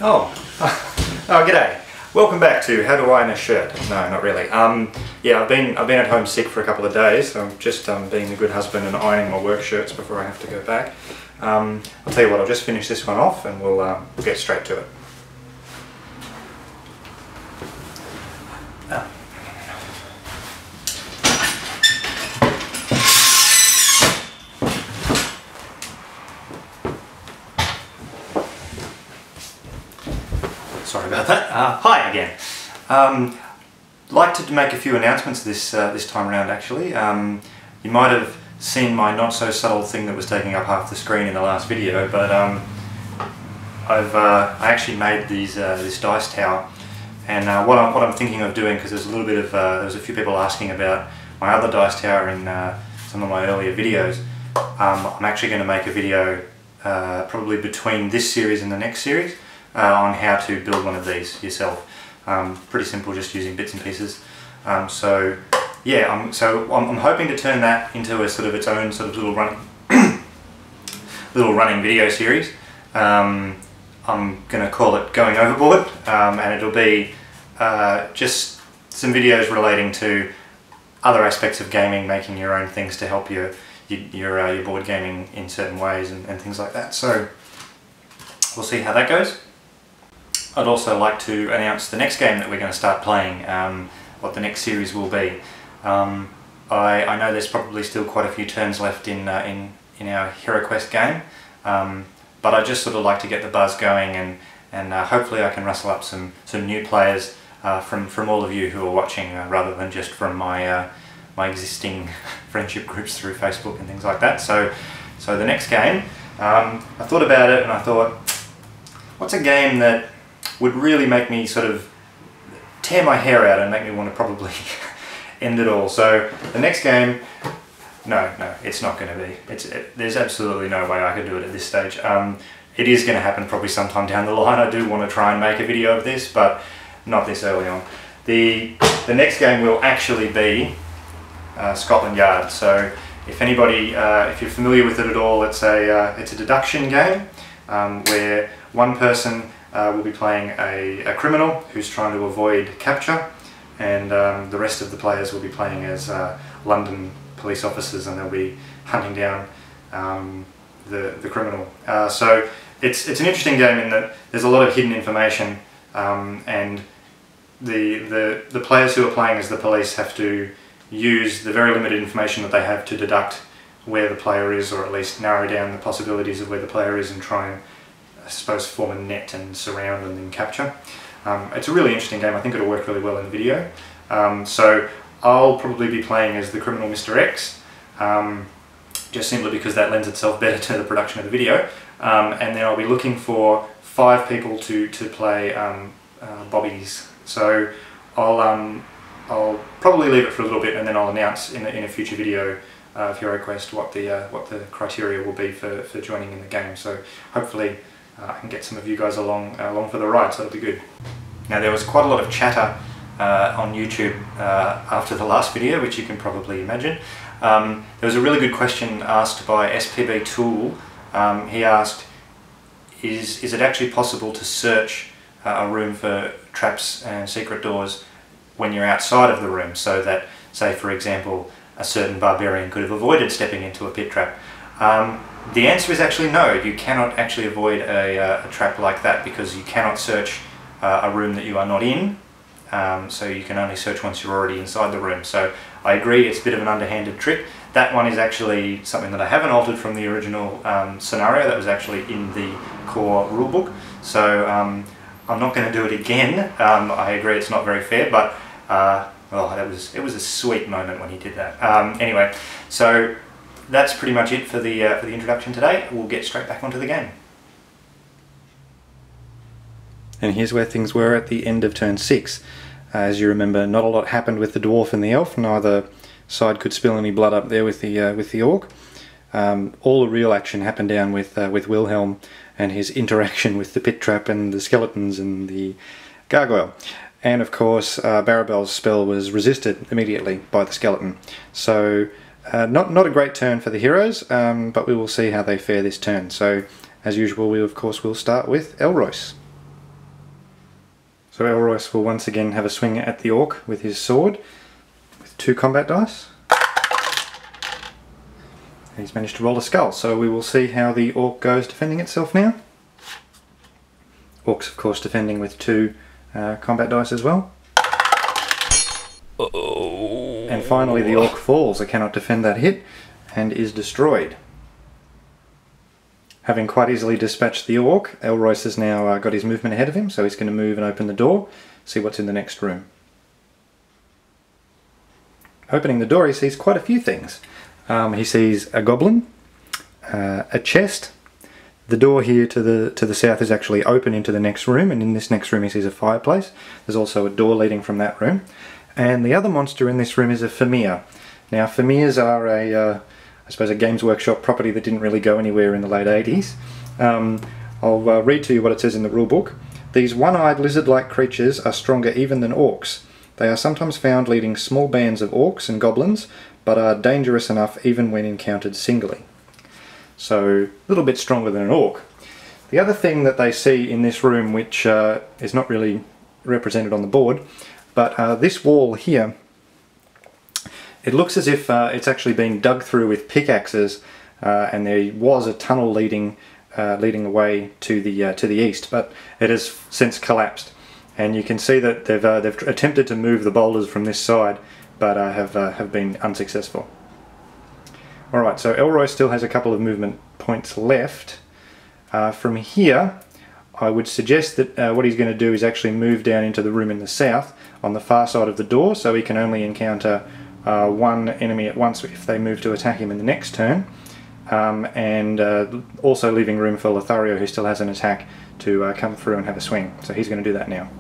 Oh, oh, g'day. Welcome back to How to Iron a Shirt. No, not really. Yeah, I've been at home sick for a couple of days, so I'm just being a good husband and ironing my work shirts before I have to go back. I'll tell you what, I'll just finish this one off and we'll get straight to it. Sorry about that. Hi again. Like to make a few announcements this time around. Actually, you might have seen my not so subtle thing that was taking up half the screen in the last video, but I actually made this dice tower, and what I'm thinking of doing, because there's a little bit of there was a few people asking about my other dice tower in some of my earlier videos. I'm actually going to make a video probably between this series and the next series. On how to build one of these yourself. Pretty simple, just using bits and pieces. So yeah, I'm hoping to turn that into a sort of its own sort of little running video series. I'm going to call it Going Overboard, and it'll be just some videos relating to other aspects of gaming, making your own things to help your board gaming in certain ways and things like that. So we'll see how that goes. I'd also like to announce the next game that we're going to start playing, what the next series will be. I know there's probably still quite a few turns left in our HeroQuest game, but I just sort of like to get the buzz going, and hopefully I can rustle up some new players from all of you who are watching, rather than just from my existing friendship groups through Facebook and things like that. So the next game, I thought about it and I thought, what's a game that would really make me sort of tear my hair out and make me want to probably end it all. So the next game, no, it's not going to be. There's absolutely no way I could do it at this stage. It is going to happen probably sometime down the line. I do want to try and make a video of this, but not this early on. The next game will actually be Scotland Yard. So if anybody, if you're familiar with it at all, it's a deduction game where one person will be playing a criminal who's trying to avoid capture, and the rest of the players will be playing as London police officers, and they'll be hunting down the criminal. So it's an interesting game in that there's a lot of hidden information, and the players who are playing as the police have to use the very limited information that they have to deduct where the player is, or at least narrow down the possibilities of where the player is, and try and, I suppose, form a net and surround and then capture. It's a really interesting game. I think it'll work really well in the video. So I'll probably be playing as the criminal Mr. X, just simply because that lends itself better to the production of the video. And then I'll be looking for 5 people to play Bobbies. So I'll probably leave it for a little bit, and then I'll announce in a future video of HeroQuest what the criteria will be for joining in the game. So hopefully I can get some of you guys along for the ride, so that'll be good. Now, there was quite a lot of chatter on YouTube after the last video, which you can probably imagine. There was a really good question asked by SPB Tool. He asked, is it actually possible to search a room for traps and secret doors when you're outside of the room, so that, say for example, a certain barbarian could have avoided stepping into a pit trap? The answer is actually no. You cannot actually avoid a trap like that, because you cannot search a room that you are not in. So you can only search once you're already inside the room. So I agree, it's a bit of an underhanded trick. That one is actually something that I haven't altered from the original scenario. That was actually in the core rulebook. So I'm not going to do it again. I agree it's not very fair, but oh, it was a sweet moment when he did that. Anyway, so that's pretty much it for the introduction today. We'll get straight back onto the game. And here's where things were at the end of turn 6. As you remember, not a lot happened with the dwarf and the elf. Neither side could spill any blood up there with the orc. All the real action happened down with Wilhelm and his interaction with the pit trap and the skeletons and the gargoyle. And of course, Barabel's spell was resisted immediately by the skeleton. So not a great turn for the heroes, but we will see how they fare this turn. So as usual, we of course will start with Elroyce. So Elroyce will once again have a swing at the orc with his sword, with 2 combat dice. And he's managed to roll a skull, so we will see how the orc goes defending itself now. Orc's of course defending with 2 combat dice as well. And finally the orc falls. I cannot defend that hit and is destroyed. Having quite easily dispatched the orc, Elroyce has now got his movement ahead of him, so he's going to move and open the door, see what's in the next room. Opening the door, he sees quite a few things. He sees a goblin, a chest. The door here to the south is actually open into the next room, and in this next room he sees a fireplace. There's also a door leading from that room. And the other monster in this room is a Famir. Now Famirs are I suppose a Games Workshop property that didn't really go anywhere in the late 80s. I'll read to you what it says in the rulebook. These one-eyed lizard-like creatures are stronger even than orcs. They are sometimes found leading small bands of orcs and goblins, but are dangerous enough even when encountered singly. So, a little bit stronger than an orc. The other thing that they see in this room, which is not really represented on the board, but this wall here, it looks as if it's actually been dug through with pickaxes, and there was a tunnel leading away to the east, but it has since collapsed. And you can see that they've attempted to move the boulders from this side, but have been unsuccessful. Alright, so Elroyce still has a couple of movement points left. From here, I would suggest that what he's going to do is actually move down into the room in the south, on the far side of the door, so he can only encounter 1 enemy at once if they move to attack him in the next turn, and also leaving room for Lothario, who still has an attack, to come through and have a swing. So he's going to do that now.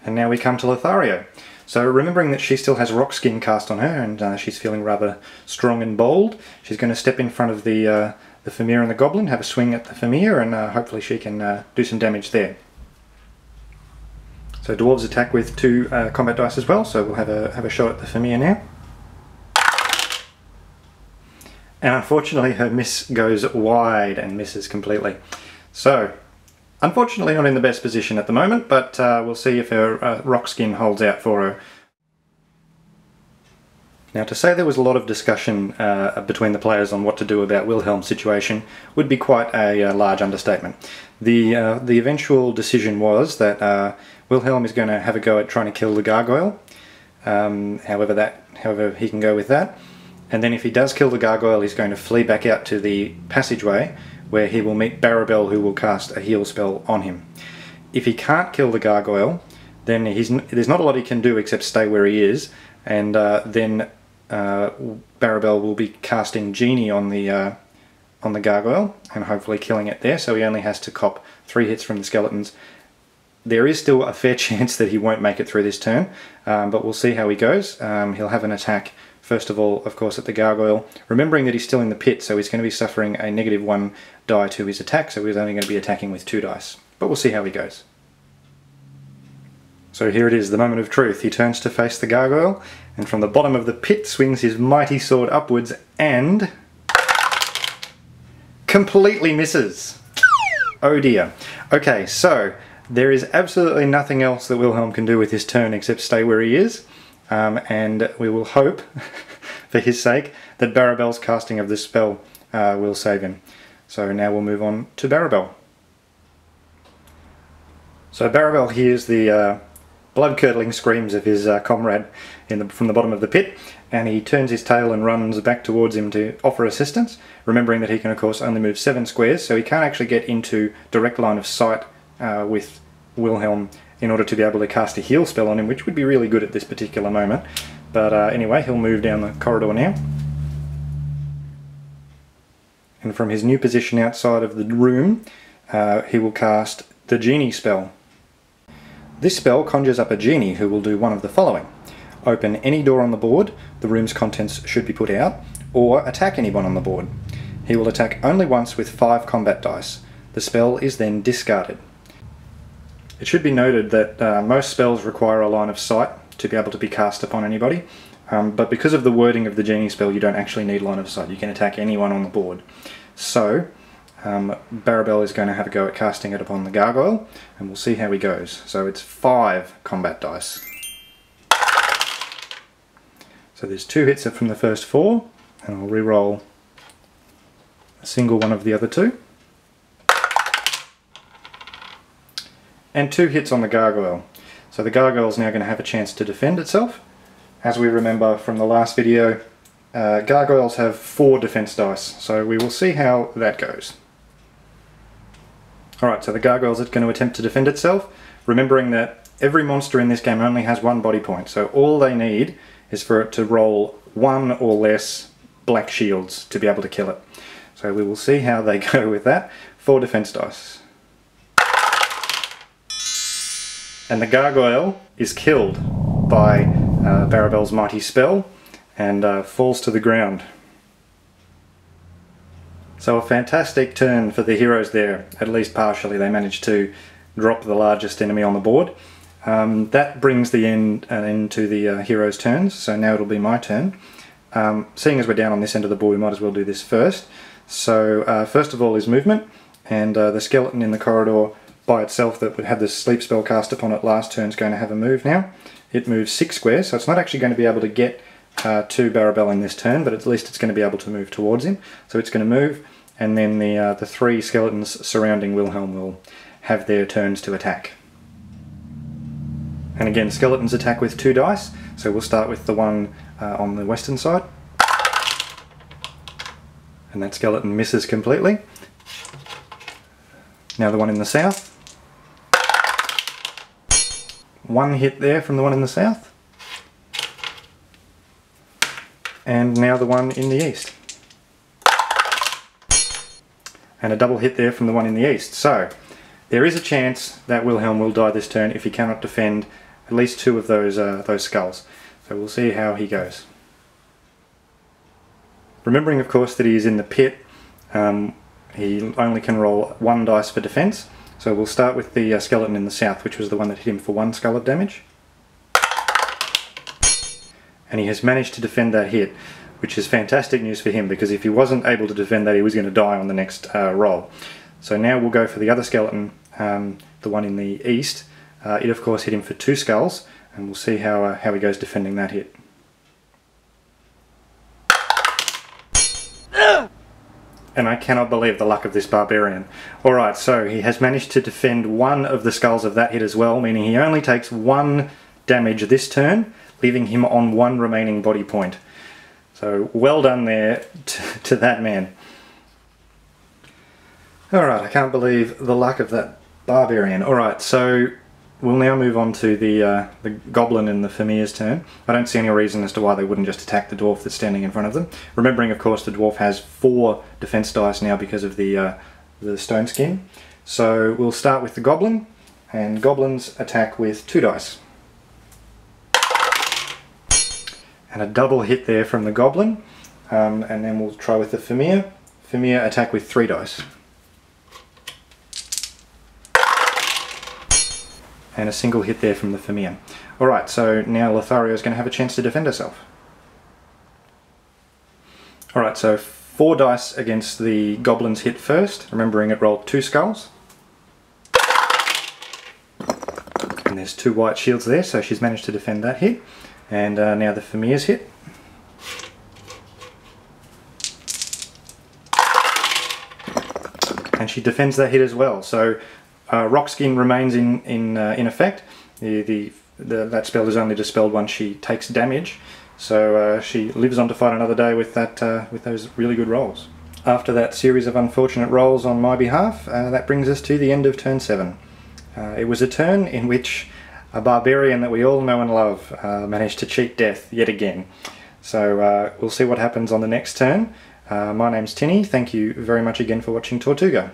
And now we come to Lothario. So remembering that she still has rock skin cast on her, and she's feeling rather strong and bold, she's going to step in front of the Famir and the Goblin, have a swing at the Famir, and hopefully she can do some damage there. So Dwarves attack with 2 combat dice as well, so we'll have a shot at the Famir now. And unfortunately her miss goes wide and misses completely. So, unfortunately not in the best position at the moment, but we'll see if her rock skin holds out for her. Now, to say there was a lot of discussion between the players on what to do about Wilhelm's situation would be quite a large understatement. The eventual decision was that Wilhelm is going to have a go at trying to kill the gargoyle, however he can go with that. And then if he does kill the gargoyle, he's going to flee back out to the passageway, where he will meet Barabel, who will cast a heal spell on him. If he can't kill the gargoyle, then there's not a lot he can do except stay where he is, and then Barabel will be casting Genie on the gargoyle, and hopefully killing it there, so he only has to cop 3 hits from the skeletons. There is still a fair chance that he won't make it through this turn, but we'll see how he goes. He'll have an attack, first of all, of course, at the gargoyle, remembering that he's still in the pit, so he's going to be suffering a -1 die to his attack, so he's only going to be attacking with 2 dice. But we'll see how he goes. So here it is, the moment of truth. He turns to face the gargoyle, and from the bottom of the pit swings his mighty sword upwards, and completely misses. Oh dear. Okay, so there is absolutely nothing else that Wilhelm can do with his turn except stay where he is, and we will hope, for his sake, that Barabel's casting of this spell will save him. So now we'll move on to Barabel. So Barabel hears the blood-curdling screams of his comrade from the bottom of the pit, and he turns his tail and runs back towards him to offer assistance, remembering that he can of course only move 7 squares, so he can't actually get into direct line of sight with Wilhelm in order to be able to cast a heal spell on him, which would be really good at this particular moment. But anyway, he'll move down the corridor now. And from his new position outside of the room, he will cast the Genie spell. This spell conjures up a genie who will do one of the following: open any door on the board, the room's contents should be put out, or attack anyone on the board. He will attack only once with 5 combat dice. The spell is then discarded. It should be noted that most spells require a line of sight to be able to be cast upon anybody, but because of the wording of the Genie spell, you don't actually need line of sight. You can attack anyone on the board. So, Barabel is going to have a go at casting it upon the gargoyle, and we'll see how he goes. So it's 5 combat dice. So there's 2 hits from the first 4, and I'll re-roll a single one of the other 2. And 2 hits on the gargoyle. So the gargoyle is now going to have a chance to defend itself. As we remember from the last video, gargoyles have 4 defense dice, so we will see how that goes. Alright, so the gargoyle is going to attempt to defend itself, remembering that every monster in this game only has 1 body point, so all they need is for it to roll 1 or less black shields to be able to kill it. So we will see how they go with that. 4 defense dice. And the gargoyle is killed by Barabel's mighty spell and falls to the ground. So a fantastic turn for the heroes there, at least partially. They managed to drop the largest enemy on the board. That brings the end to the heroes' turns, so now it'll be my turn. Seeing as we're down on this end of the board, we might as well do this first. So first of all is movement, and the skeleton in the corridor by itself that would have the sleep spell cast upon it last turn is going to have a move now. It moves 6 squares, so it's not actually going to be able to get to Barabel in this turn, but at least it's going to be able to move towards him. So it's going to move, and then the 3 skeletons surrounding Wilhelm will have their turns to attack. And again, skeletons attack with 2 dice, so we'll start with the one on the western side. And that skeleton misses completely. Now the one in the south. 1 hit there from the one in the south. And now the one in the east. And a double hit there from the one in the east. So there is a chance that Wilhelm will die this turn if he cannot defend at least 2 of those skulls. So we'll see how he goes. Remembering of course that he is in the pit, he only can roll 1 dice for defense. So we'll start with the skeleton in the south, which was the one that hit him for 1 skull of damage. And he has managed to defend that hit, which is fantastic news for him, because if he wasn't able to defend that, he was going to die on the next roll. So now we'll go for the other skeleton, the one in the east. It of course hit him for 2 skulls, and we'll see how he goes defending that hit. And I cannot believe the luck of this barbarian. Alright, so he has managed to defend 1 of the skulls of that hit as well, meaning he only takes 1 damage this turn, leaving him on 1 remaining body point. So well done there to that man. Alright, I can't believe the luck of that barbarian. Alright, so we'll now move on to the goblin in the Famir's turn. I don't see any reason as to why they wouldn't just attack the dwarf that's standing in front of them. Remembering, of course, the dwarf has 4 defense dice now because of the stone skin. So we'll start with the goblin, and goblins attack with 2 dice. And a double hit there from the goblin, and then we'll try with the Famir. Famir attack with 3 dice. And a single hit there from the Famir. Alright, so now Lothario is going to have a chance to defend herself. Alright, so 4 dice against the goblin's hit first, remembering it rolled 2 skulls. And there's 2 white shields there, so she's managed to defend that hit. And now the Famir's hit. And she defends that hit as well. So rock skin remains in effect. That spell is only dispelled once she takes damage. So she lives on to fight another day with those really good rolls. After that series of unfortunate rolls on my behalf, that brings us to the end of turn 7. It was a turn in which a barbarian that we all know and love managed to cheat death yet again. So we'll see what happens on the next turn. My name's Tinny. Thank you very much again for watching Tortuga.